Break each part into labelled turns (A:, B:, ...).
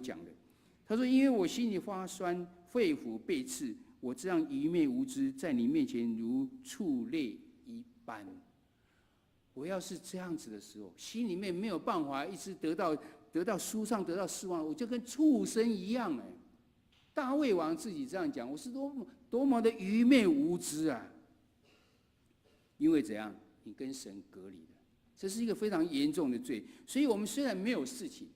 A: 讲的。他说：“因为我心里发酸，肺腑被刺，我这样愚昧无知，在你面前如畜类一般。”我要是这样子的时候，心里面没有办法一直得到舒畅，得到释放，我就跟畜生一样哎。大卫王自己这样讲：“我是多么的愚昧无知啊！”因为怎样，你跟神隔离了，这是一个非常严重的罪。所以我们虽然没有事情，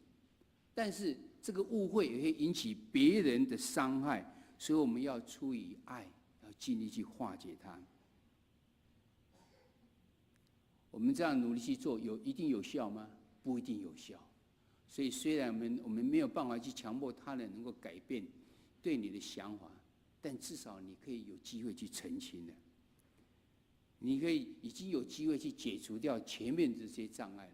A: 但是这个误会也会引起别人的伤害，所以我们要出于爱，要尽力去化解它。我们这样努力去做，一定有效吗？不一定有效。所以虽然我们没有办法去强迫他人能够改变对你的想法，但至少你可以有机会去澄清了。你可以已经有机会去解除掉前面的这些障碍了，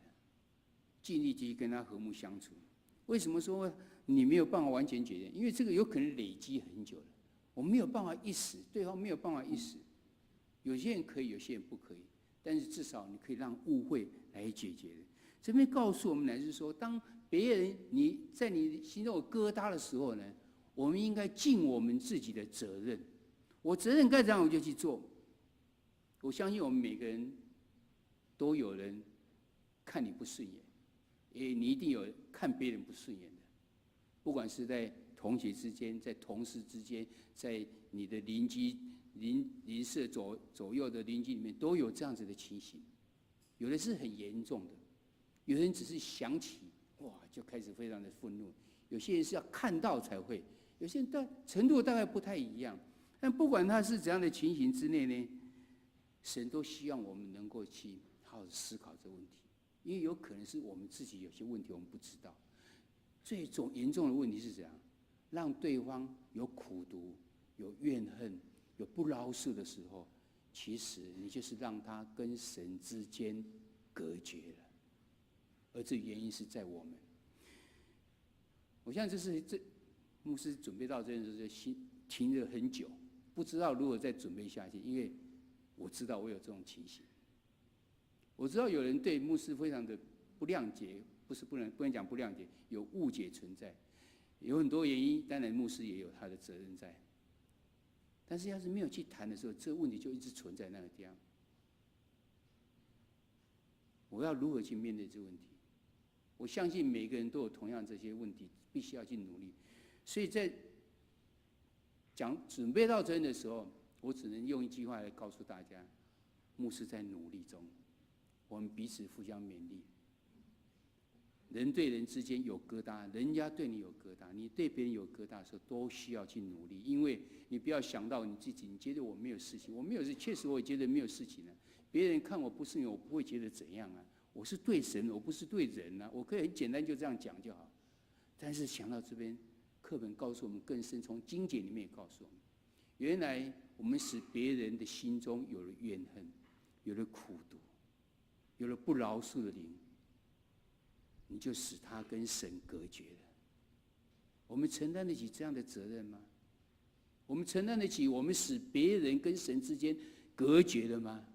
A: 尽力去跟他和睦相处。为什么说你没有办法完全解决？因为这个有可能累积很久了，我没有办法一时，对方没有办法一时。有些人可以，有些人不可以，但是至少你可以让误会来解决的。这边告诉我们呢，是说，当别人在你心中有疙瘩的时候呢，我们应该尽我们自己的责任。我责任该怎样我就去做。我相信我们每个人都有人看你不顺眼，你一定有看别人不顺眼的，不管是在同学之间，在同事之间，在你的邻居邻舍左右的邻居里面，都有这样子的情形。有的是很严重的，有人只是想起哇就开始非常的愤怒，有些人是要看到才会，有些人程度大概不太一样。但不管他是怎样的情形之内呢，神都希望我们能够去好好思考这个问题，因为有可能是我们自己有些问题我们不知道。最严重的问题是怎样？让对方有苦毒、有怨恨、有不饶恕的时候，其实你就是让他跟神之间隔绝了，而这原因是在我们。我相信这牧师准备到这件事就心停了很久，不知道如何再准备下去，因为我知道我有这种情形。我知道有人对牧师非常的不谅解，不能讲不谅解，有误解存在，有很多原因，当然牧师也有他的责任在。但是要是没有去谈的时候，这个问题就一直存在那个地方。我要如何去面对这个问题？我相信每个人都有同样这些问题，必须要去努力。所以在准备到真的时候，我只能用一句话来告诉大家：牧师在努力中，我们彼此互相勉励。人对人之间有疙瘩，人家对你有疙瘩，你对别人有疙瘩的时候，都需要去努力。因为你不要想到你自己，你觉得我没有事情，我没有事，确实我也觉得没有事情了。别人看我不顺眼，我不会觉得怎样啊。我是对神，我不是对人啊。我可以很简单就这样讲就好。但是想到这边，课本告诉我们更深，从经典里面也告诉我们，原来我们使别人的心中有了怨恨，有了苦毒，有了不饶恕的灵，你就使他跟神隔绝了。我们承担得起这样的责任吗？我们承担得起我们使别人跟神之间隔绝了吗？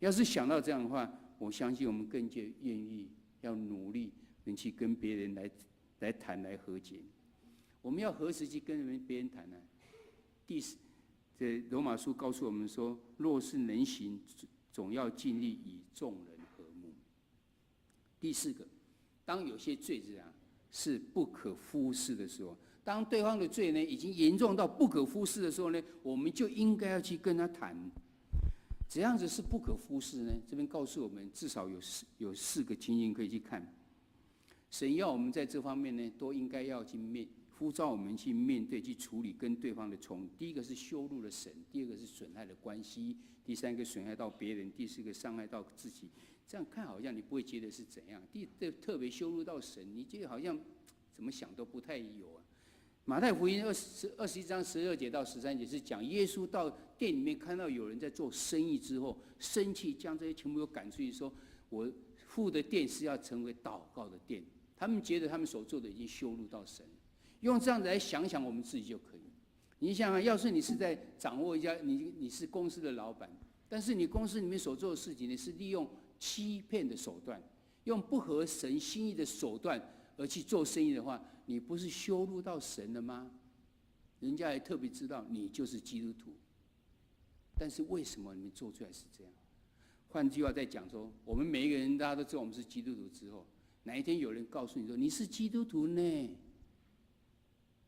A: 要是想到这样的话，我相信我们更加愿意要努力能去跟别人来谈来和解。我们要何时去跟别人谈呢？这罗马书告诉我们说，若是能行，总要尽力与众人和睦。第四个，当有些罪是不可忽视的时候，当对方的罪呢已经严重到不可忽视的时候呢，我们就应该要去跟他谈。怎样子是不可忽视呢？这边告诉我们，至少有四个情形可以去看。神要我们在这方面呢，都应该要去呼召我们去面对、去处理跟对方的冲突。第一个是羞辱了神，第二个是损害了关系，第三个损害到别人，第四个伤害到自己。这样看好像你不会觉得是怎样，特别羞辱到神，你觉得好像怎么想都不太有啊。马太福音21章12节到13节是讲耶稣到店里面看到有人在做生意之后，生气将这些全部都赶出去，说我父的店是要成为祷告的店。他们觉得他们所做的已经羞辱到神，用这样子来想想我们自己就可以。你想想，要是你是在掌握一家你是公司的老板，但是你公司里面所做的事情呢，是利用欺骗的手段，用不合神心意的手段而去做生意的话，你不是羞辱到神了吗？人家也特别知道你就是基督徒，但是为什么你们做出来是这样？换句话再讲说，我们每一个人大家都知道我们是基督徒之后，哪一天有人告诉你说你是基督徒呢？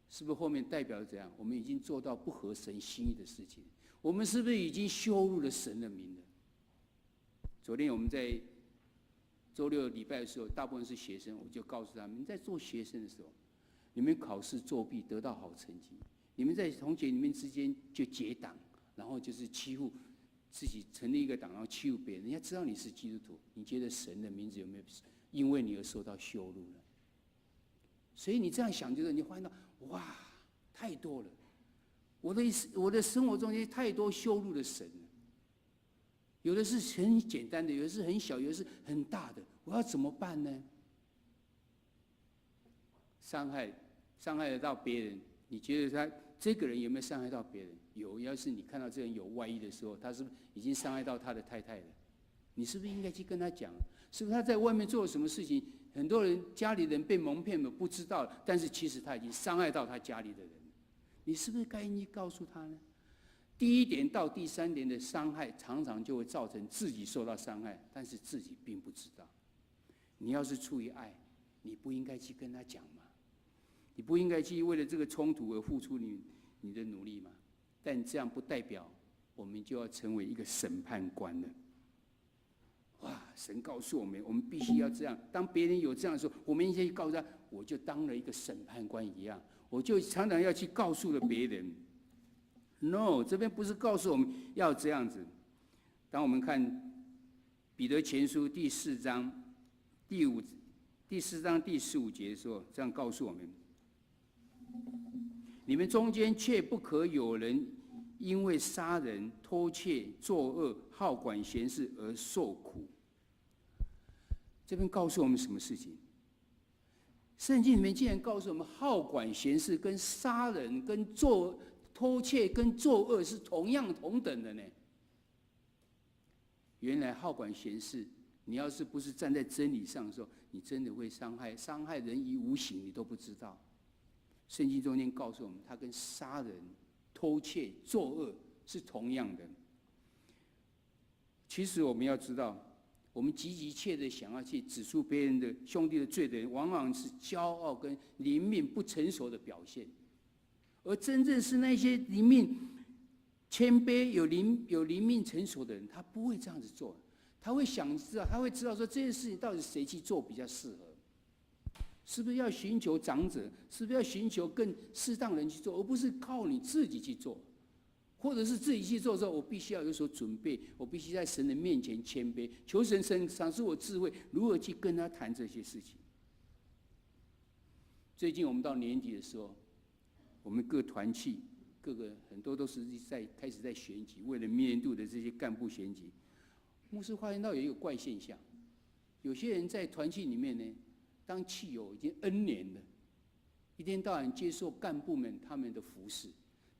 A: 是不是后面代表怎样？我们已经做到不合神心意的事情？我们是不是已经羞辱了神的名了？昨天我们在周六礼拜的时候，大部分是学生，我就告诉他们：你在做学生的时候，你们考试作弊得到好成绩，你们在同学里面之间就结党，然后就是欺负自己，成立一个党，然后欺负别人。人家知道你是基督徒，你觉得神的名字有没有因为你而受到羞辱呢？所以你这样想，就是你发现到，哇，太多了。我的生活中间太多羞辱的神了，有的是很简单的，有的是很小，有的是很大的，我要怎么办呢？伤害得到别人，你觉得他这个人有没有伤害到别人？有。要是你看到这个人有外衣的时候，他是不是已经伤害到他的太太了？你是不是应该去跟他讲？是不是他在外面做了什么事情？很多人家里人被蒙骗了，不知道，但是其实他已经伤害到他家里的人。你是不是该去告诉他呢？第一点到第三点的伤害，常常就会造成自己受到伤害，但是自己并不知道。你要是出于爱，你不应该去跟他讲吗？你不应该去为了这个冲突而付出你的努力吗？但这样不代表我们就要成为一个审判官了。哇！神告诉我们，我们必须要这样。当别人有这样的时候，我们应该去告诉他，我就当了一个审判官一样，我就常常要去告诉了别人。No， 这边不是告诉我们要这样子。当我们看彼得前书第4章第15节的时候，这样告诉我们：你们中间却不可有人因为杀人、偷窃、作恶、好管闲事而受苦。这边告诉我们什么事情？圣经里面竟然告诉我们，好管闲事跟杀人、跟偷窃、跟作恶是同等的呢。原来好管闲事，你要是不是站在真理上的时候，你真的会伤害人于无形，你都不知道。圣经中间告诉我们，它跟杀人、偷窃、作恶是同样的。其实我们要知道，我们急切的想要去指出别人的兄弟的罪的人，往往是骄傲跟灵命不成熟的表现。而真正是那些灵命谦卑、有灵命成熟的人，他不会这样子做。他会知道说这件事情到底谁去做比较适合。是不是要寻求长者？是不是要寻求更适当人去做，而不是靠你自己去做？或者是自己去做的时候，我必须要有所准备，我必须在神的面前谦卑，求神赏赐我智慧，如何去跟他谈这些事情。最近我们到年底的时候，我们各团契很多都是开始在选举，为了明年度的这些干部选举。牧师发现到有一个怪现象，有些人在团契里面呢，当契友已经 N 年了，一天到晚接受干部们他们的服侍，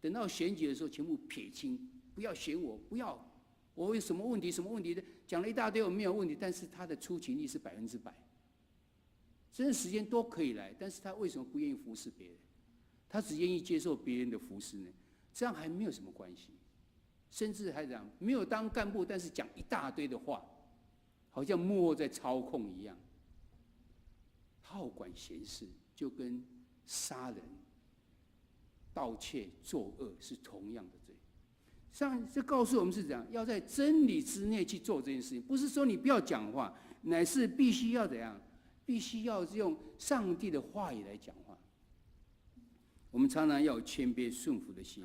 A: 等到选举的时候全部撇清，不要选我，不要，我有什么问题的，讲了一大堆我没有问题，但是他的出勤率是100%，真的时间都可以来，但是他为什么不愿意服侍别人？他只愿意接受别人的服侍呢？这样还没有什么关系，甚至还讲没有当干部，但是讲一大堆的话，好像幕后在操控一样。好管闲事，就跟杀人、盗窃、作恶是同样的罪。这告诉我们是怎样，要在真理之内去做这件事情，不是说你不要讲话，乃是必须要怎样，必须要用上帝的话语来讲话。我们常常要有谦卑顺服的心。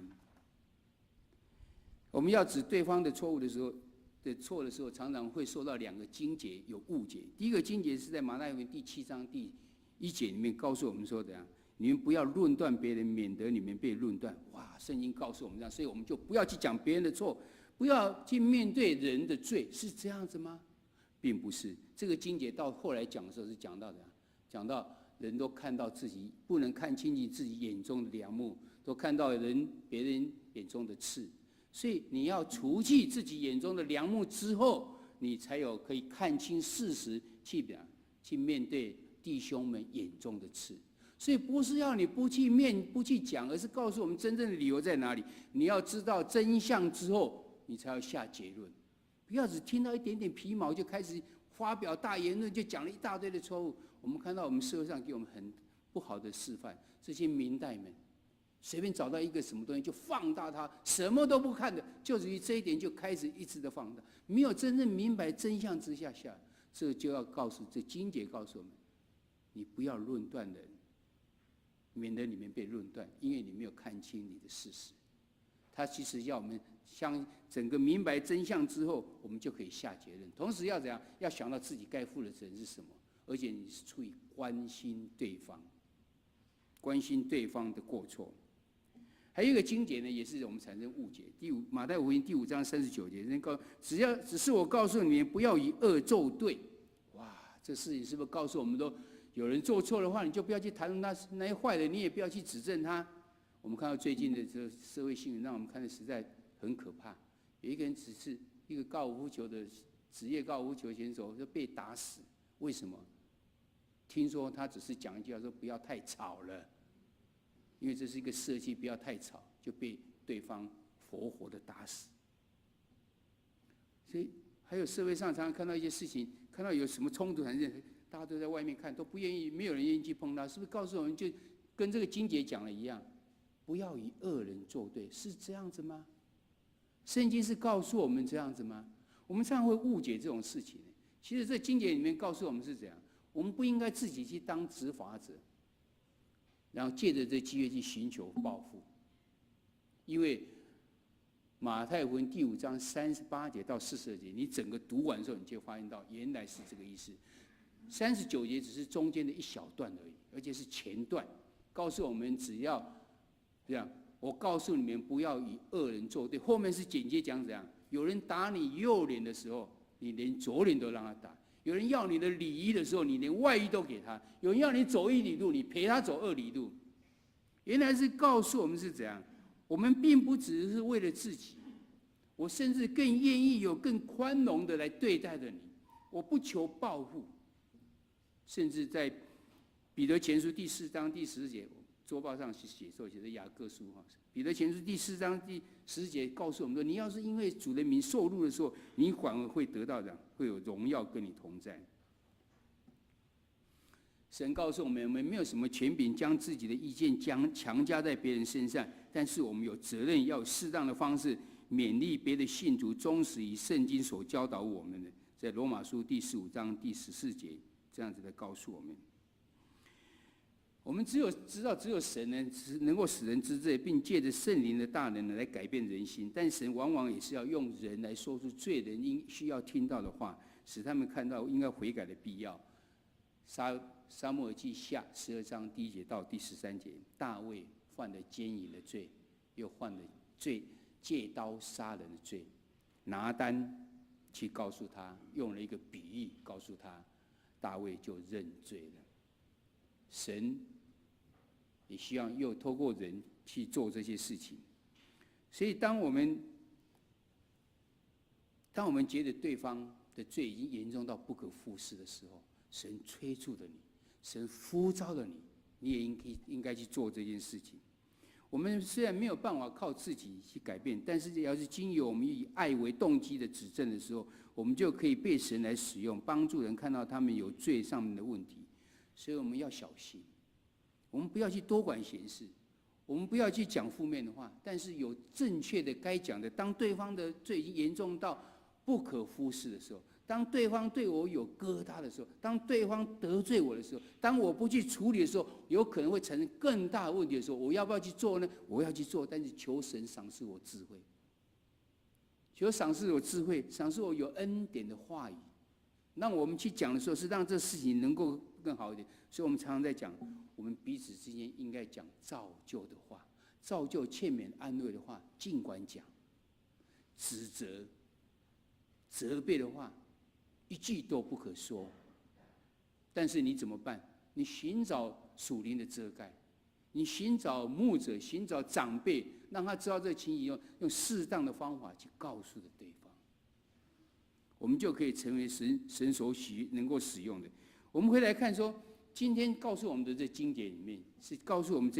A: 我们要指对方的错的时候，常常会受到2个经节有误解。第一个经节是在马太福音第7章第1节里面告诉我们说怎样，你们不要论断别人，免得你们被论断。哇，圣经告诉我们这样，所以我们就不要去讲别人的错，不要去面对人的罪，是这样子吗？并不是。这个经节到后来讲的时候是讲到的，讲到人都看到自己不能看清楚自己眼中的梁木，都看到别人眼中的刺。所以你要除去自己眼中的梁木之后，你才有可以看清事实，去面对弟兄们眼中的刺。所以不是要你不去讲，而是告诉我们真正的理由在哪里。你要知道真相之后，你才要下结论。不要只听到一点点皮毛就开始发表大言论，就讲了一大堆的错误。我们看到我们社会上给我们很不好的示范，这些明代们随便找到一个什么东西就放大它，什么都不看的，就至于这一点就开始一直的放大，没有真正明白真相之下，这就要这经节告诉我们，你不要论断人，免得你们被论断，因为你没有看清你的事实。他其实要我们整个明白真相之后，我们就可以下结论。同时要怎样？要想到自己该负的责任是什么，而且你是出于关心对方，关心对方的过错。还有一个经节呢，也是我们产生误解。马太福音第5章39节，只是我告诉你们，不要以恶咒对。哇，这事情是不是告诉我们都有人做错的话，你就不要去谈论他那些坏的，你也不要去指正他。我们看到最近的这社会新闻，让我们看的实在很可怕。有一个人只是一个高尔夫球的职业高尔夫球选手，就被打死。为什么？听说他只是讲一句话说不要太吵了，因为这是一个设计，不要太吵，就被对方活活的打死。所以还有社会上常常看到一些事情，看到有什么冲突产生，大家都在外面看，都不愿意，没有人愿意去碰他，是不是告诉我们就跟这个经节讲了一样？不要与恶人作对，是这样子吗？圣经是告诉我们这样子吗？我们常常会误解这种事情。其实这经节里面告诉我们是怎样，我们不应该自己去当执法者，然后借着这机会去寻求报复。因为马太福音第5章38节到42节，你整个读完之后，你就发现到原来是这个意思。39节只是中间的一小段而已，而且是前段，告诉我们只要这样，我告诉你们不要与恶人作对。后面是简介讲怎样，有人打你右脸的时候，你连左脸都让他打；有人要你的里衣的时候，你连外衣都给他；有人要你走1里路，你陪他走2里路。原来是告诉我们是怎样，我们并不只是为了自己，我甚至更愿意有更宽容的来对待着你，我不求报复。甚至在彼得前书第4章第10节。周报上写的雅各书哈，彼得前书第4章第10节告诉我们说，你要是因为主的名受辱的时候，你反而会得到的，会有荣耀跟你同在。神告诉我们没有什么权柄将自己的意见强加在别人身上，但是我们有责任要适当的方式勉励别的信徒忠实于圣经所教导我们的，在罗马书第15章第14节这样子的告诉我们。我们知道只有神能够使人知罪，并借着圣灵的大能来改变人心。但神往往也是要用人来说出罪人需要听到的话，使他们看到应该悔改的必要。撒母耳记下12章第1节到第13节，大卫犯了奸淫的罪，又犯了借刀杀人的罪。拿单去告诉他，用了一个比喻告诉他，大卫就认罪了。神也希望又透过人去做这些事情。所以当我们觉得对方的罪已经严重到不可复视的时候，神催促了你，神呼召了你，你也应该去做这件事情。我们虽然没有办法靠自己去改变，但是要是经由我们以爱为动机的指正的时候，我们就可以被神来使用，帮助人看到他们有罪上面的问题。所以我们要小心，我们不要去多管闲事，我们不要去讲负面的话，但是有正确的该讲的。当对方的罪已经严重到不可忽视的时候，当对方对我有疙瘩的时候，当对方得罪我的时候，当我不去处理的时候，有可能会产生更大的问题的时候，我要不要去做呢？我要去做，但是求神赏赐我智慧，求赏赐我智慧，赏赐我有恩典的话语，让我们去讲的时候是让这事情能够更好一点。所以我们常常在讲，我们彼此之间应该讲造就的话，造就劝勉安慰的话，尽管讲；指责责备的话，一句都不可说。但是你怎么办？你寻找属灵的遮盖，你寻找牧者，寻找长辈，让他知道这个情形，用适当的方法去告诉了对方，我们就可以成为神所能够使用的。我们回来看说，今天告诉我们的这经典里面，是告诉我们这。